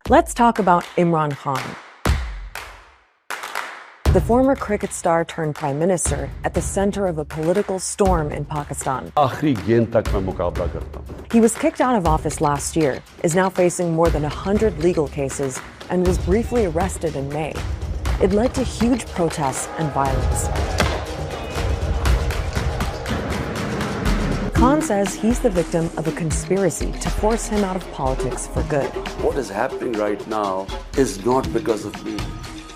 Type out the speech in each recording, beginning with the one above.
Let's talk about Imran Khan, the former cricket star turned prime minister at the center of a political storm in Pakistan. आखिरी गेंद तक मैं मुकाबला करता हूं. He was kicked out of office last year, is now facing more than 100 legal cases, and was briefly arrested in May. It led to huge protests and violence. Khan says he's the victim of a conspiracy to force him out of politics for good. What is happening right now is not because of me.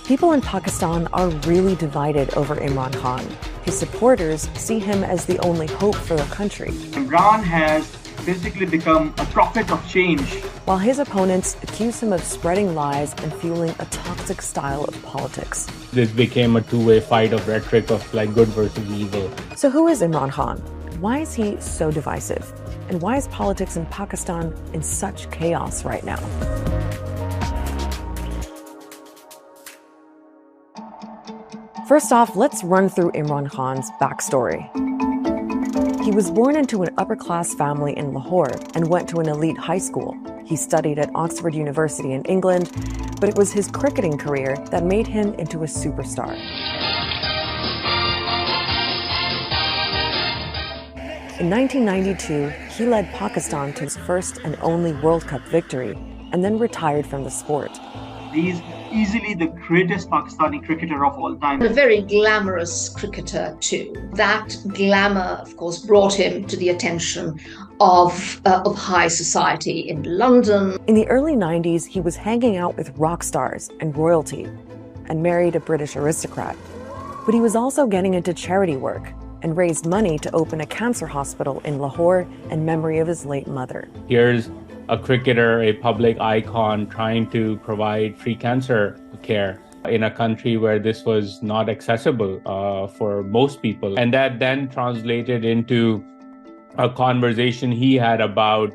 People in Pakistan are really divided over Imran Khan. His supporters see him as the only hope for the country. Imran has basically become a prophet of change, while his opponents accuse him of spreading lies and fueling a toxic style of politics. This became a two-way fight of rhetoric of like good versus evil. So who is Imran Khan? Why is he so divisive? And why is politics in Pakistan in such chaos right now? First off, let's run through Imran Khan's backstory. He was born into an upper-class family in Lahore and went to an elite high school. He studied at Oxford University in England, but it was his cricketing career that made him into a superstar. In 1992, he led Pakistan to its first and only World Cup victory, and then retired from the sport. He's easily the greatest Pakistani cricketer of all time. A very glamorous cricketer too. That glamour, of course, brought him to the attention of high society in London. In the early 90s, he was hanging out with rock stars and royalty and married a British aristocrat. But he was also getting into charity work and raised money to open a cancer hospital in Lahore in memory of his late mother. Here's a cricketer, a public icon, trying to provide free cancer care in a country where this was not accessible for most people. And that then translated into a conversation he had about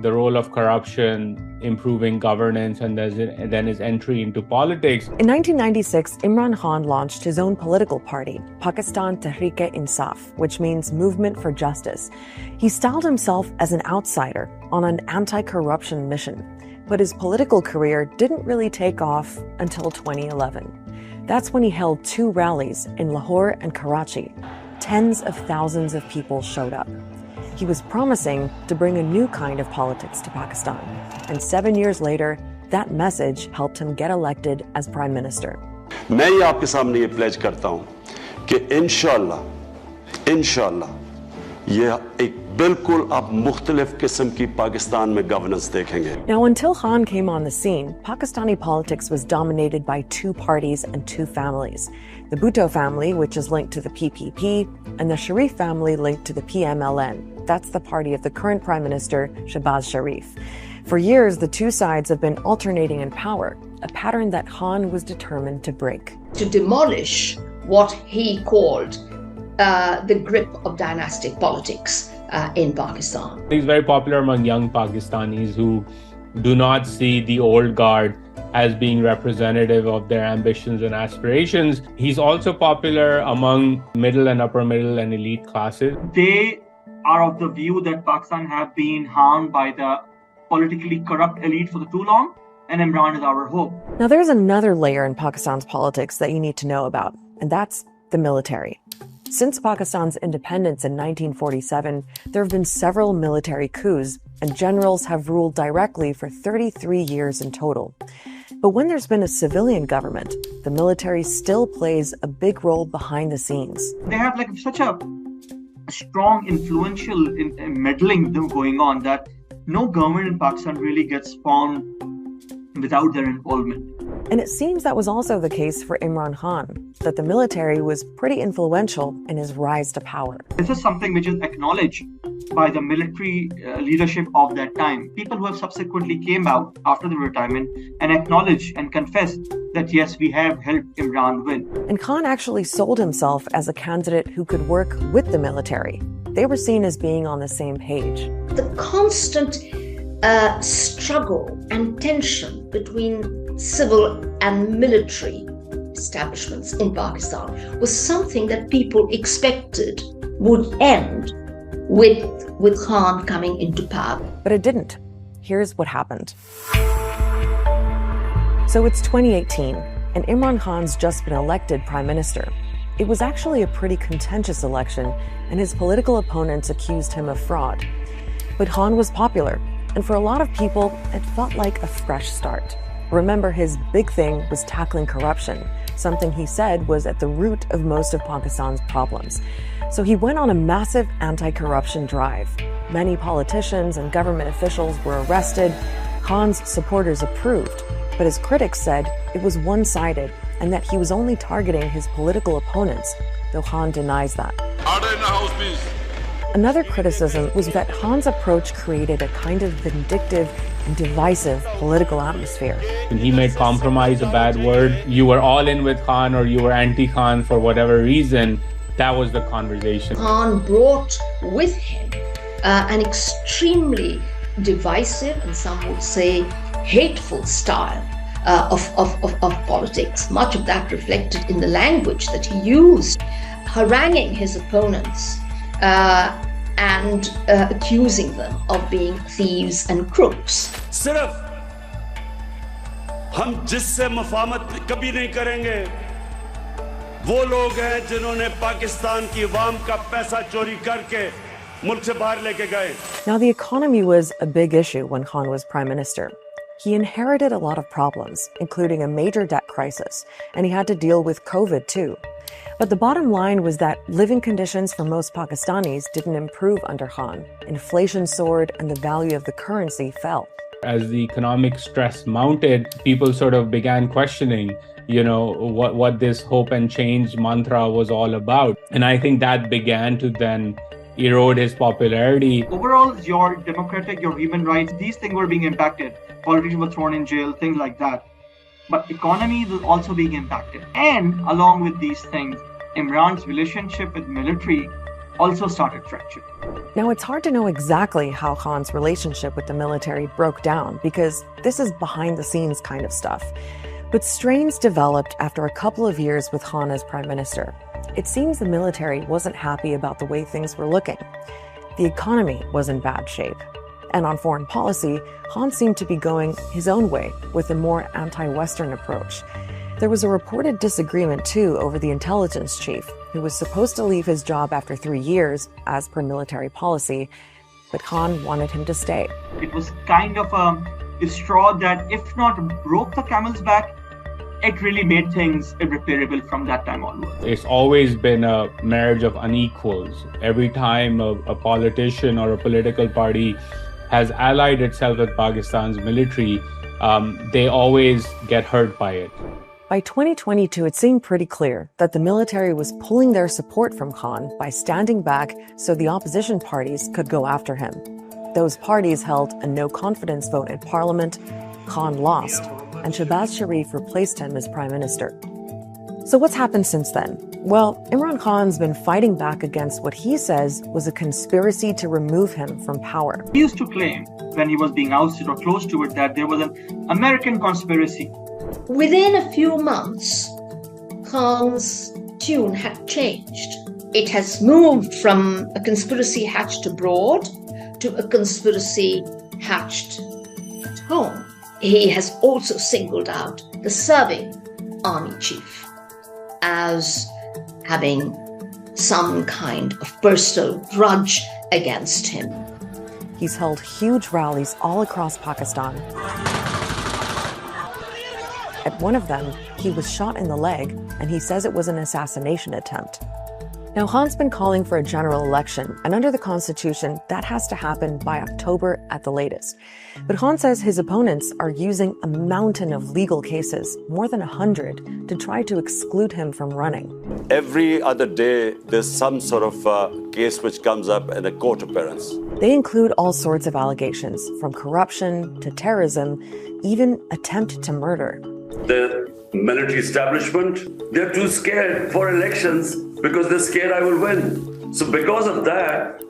the role of corruption, improving governance, and then his entry into politics. In 1996, Imran Khan launched his own political party, Pakistan Tehreek-e-Insaf, which means Movement for Justice. He styled himself as an outsider on an anti-corruption mission, but his political career didn't really take off until 2011. That's when he held 2 rallies in Lahore and Karachi. Tens of thousands of people showed up. He was promising to bring a new kind of politics to Pakistan. And 7 years later, that message helped him get elected as prime minister. मैं ये आपके सामने ये pledge करता हूं कि इंशाल्लाह ये एक बिल्कुल आप मुख्तलिफ किस्म की पाकिस्तान में गवर्नेंस देखेंगे. Now, until Khan came on the scene, Pakistani politics was dominated by 2 parties and 2 families. The Bhutto family, which is linked to the PPP, and the Sharif family linked to the PMLN. That's the party of the current Prime Minister, Shehbaz Sharif. For years, the 2 sides have been alternating in power, a pattern that Khan was determined to break. To demolish what he called the grip of dynastic politics in Pakistan. He's very popular among young Pakistanis who do not see the old guard as being representative of their ambitions and aspirations. He's also popular among middle and upper middle and elite classes. They are of the view that Pakistan have been harmed by the politically corrupt elite for too long, and Imran is our hope. Now, there's another layer in Pakistan's politics that you need to know about, and that's the military. Since Pakistan's independence in 1947, there have been several military coups, and generals have ruled directly for 33 years in total. But when there's been a civilian government, the military still plays a big role behind the scenes. They have like such a strong, influential meddling going on that no government in Pakistan really gets formed without their involvement. And it seems that was also the case for Imran Khan, that the military was pretty influential in his rise to power. This is something which is acknowledged by the military leadership of that time. People who have subsequently came out after the retirement and acknowledged and confessed that yes, we have helped Imran win. And Khan actually sold himself as a candidate who could work with the military. They were seen as being on the same page. The constant struggle and tension between civil and military establishments in Pakistan was something that people expected would end with Khan coming into power. But it didn't. Here's what happened. So it's 2018, and Imran Khan's just been elected prime minister. It was actually a pretty contentious election, and his political opponents accused him of fraud. But Khan was popular, and for a lot of people, it felt like a fresh start. Remember, his big thing was tackling corruption, something he said was at the root of most of Pakistan's problems. So he went on a massive anti-corruption drive. Many politicians and government officials were arrested. Khan's supporters approved, but his critics said it was one-sided and that he was only targeting his political opponents, though Khan denies that. Order in the house, please. Another criticism was that Khan's approach created a kind of vindictive and divisive political atmosphere. When he made compromise a bad word, you were all in with Khan or you were anti-Khan for whatever reason, that was the conversation. Khan brought with him an extremely divisive and some would say hateful style of politics. Much of that reflected in the language that he used, haranguing his opponents and accusing them of being thieves and crooks. सिर्फ हम जिससे मुफाहमत कभी नहीं करेंगे वो लोग हैं जिन्होंने पाकिस्तान की अवाम का पैसा चोरी करके मुल्क से बाहर लेके गए. Now, the economy was a big issue when Khan was prime minister. He inherited a lot of problems, including a major debt crisis, and he had to deal with COVID too. But the bottom line was that living conditions for most Pakistanis didn't improve under Khan. Inflation soared and the value of the currency fell. As the economic stress mounted, people sort of began questioning, what this hope and change mantra was all about. And I think that began to then erode his popularity. Overall, your democratic, your human rights, these things were being impacted. Politicians were thrown in jail, things like that. But economy was also being impacted. And along with these things, Imran's relationship with military also started fracturing. Now, it's hard to know exactly how Khan's relationship with the military broke down because this is behind-the-scenes kind of stuff. But strains developed after a couple of years with Khan as prime minister. It seems the military wasn't happy about the way things were looking. The economy was in bad shape. And on foreign policy, Khan seemed to be going his own way with a more anti-Western approach. There was a reported disagreement, too, over the intelligence chief, who was supposed to leave his job after 3 years, as per military policy, but Khan wanted him to stay. It was kind of a straw that, if not broke the camel's back, it really made things irreparable from that time onward. It's always been a marriage of unequals. Every time a politician or a political party has allied itself with Pakistan's military, they always get hurt by it. By 2022, it seemed pretty clear that the military was pulling their support from Khan by standing back so the opposition parties could go after him. Those parties held a no-confidence vote in parliament, Khan lost, and Shehbaz Sharif replaced him as prime minister. So what's happened since then? Well, Imran Khan's been fighting back against what he says was a conspiracy to remove him from power. He used to claim, when he was being ousted or close to it, that there was an American conspiracy. Within a few months, Khan's tune had changed. It has moved from a conspiracy hatched abroad to a conspiracy hatched at home. He has also singled out the serving army chief as having some kind of personal grudge against him. He's held huge rallies all across Pakistan. At one of them, he was shot in the leg, and he says it was an assassination attempt. Now, Khan's been calling for a general election, and under the constitution, that has to happen by October at the latest. But Khan says his opponents are using a mountain of legal cases, more than 100, to try to exclude him from running. Every other day, there's some sort of case which comes up in a court appearance. They include all sorts of allegations, from corruption to terrorism, even attempt to murder. The military establishment, they're too scared for elections because they're scared I will win. So because of that,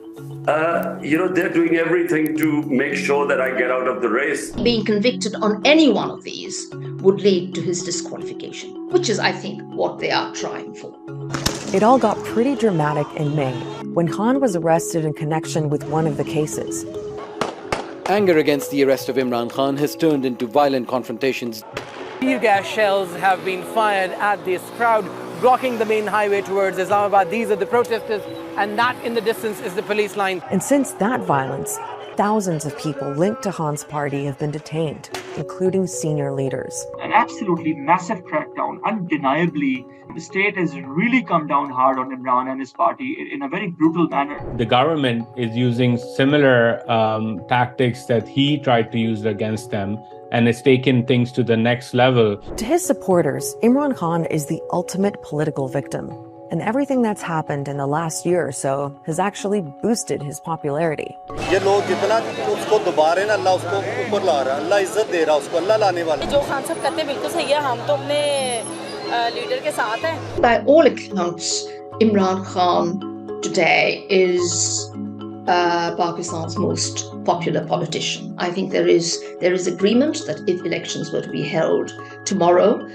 they're doing everything to make sure that I get out of the race. Being convicted on any one of these would lead to his disqualification, which is, I think, what they are trying for. It all got pretty dramatic in May, when Khan was arrested in connection with one of the cases. Anger against the arrest of Imran Khan has turned into violent confrontations. Tear gas shells have been fired at this crowd, blocking the main highway towards Islamabad. These are the protesters, and that in the distance is the police line. And since that violence, thousands of people linked to Khan's party have been detained, including senior leaders. An absolutely massive crackdown. Undeniably, the state has really come down hard on Imran and his party in a very brutal manner. The government is using similar tactics that he tried to use against them, and it's taken things to the next level. To his supporters, Imran Khan is the ultimate political victim. And everything that's happened in the last year or so has actually boosted his popularity. ये लोग जितना उसको दोबारा ना अल्लाह उसको ऊपर ला रहा है, अल्लाह इज्जत दे रहा है उसको, अल्लाह लाने वाला है। जो खान साहब कहते हैं बिल्कुल सही है, हम तो अपने लीडर के साथ हैं। By all accounts, Imran Khan today is Pakistan's most popular politician. I think there is agreement that if elections were to be held tomorrow,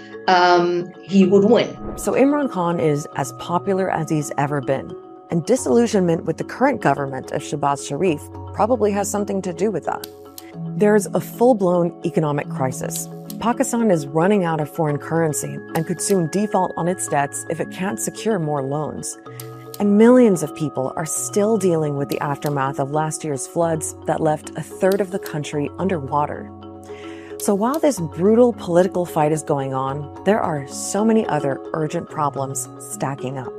he would win. So Imran Khan is as popular as he's ever been. And disillusionment with the current government of Shehbaz Sharif probably has something to do with that. There's a full-blown economic crisis. Pakistan is running out of foreign currency and could soon default on its debts if it can't secure more loans. And millions of people are still dealing with the aftermath of last year's floods that left a third of the country underwater. So while this brutal political fight is going on, there are so many other urgent problems stacking up.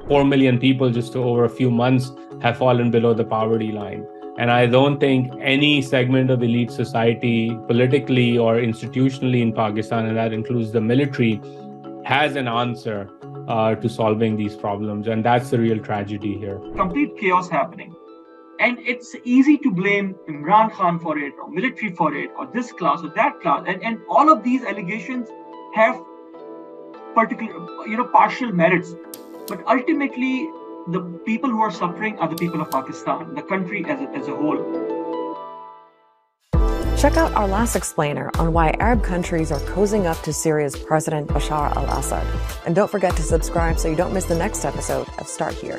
4 million people just over a few months have fallen below the poverty line. And I don't think any segment of elite society, politically or institutionally in Pakistan, and that includes the military, has an answer to solving these problems. And that's the real tragedy here. Complete chaos happening. And it's easy to blame Imran Khan for it, or military for it, or this class or that class. And all of these allegations have partial merits. But ultimately, the people who are suffering are the people of Pakistan, the country as a whole. Check out our last explainer on why Arab countries are cozying up to Syria's President Bashar al-Assad. And don't forget to subscribe so you don't miss the next episode of Start Here.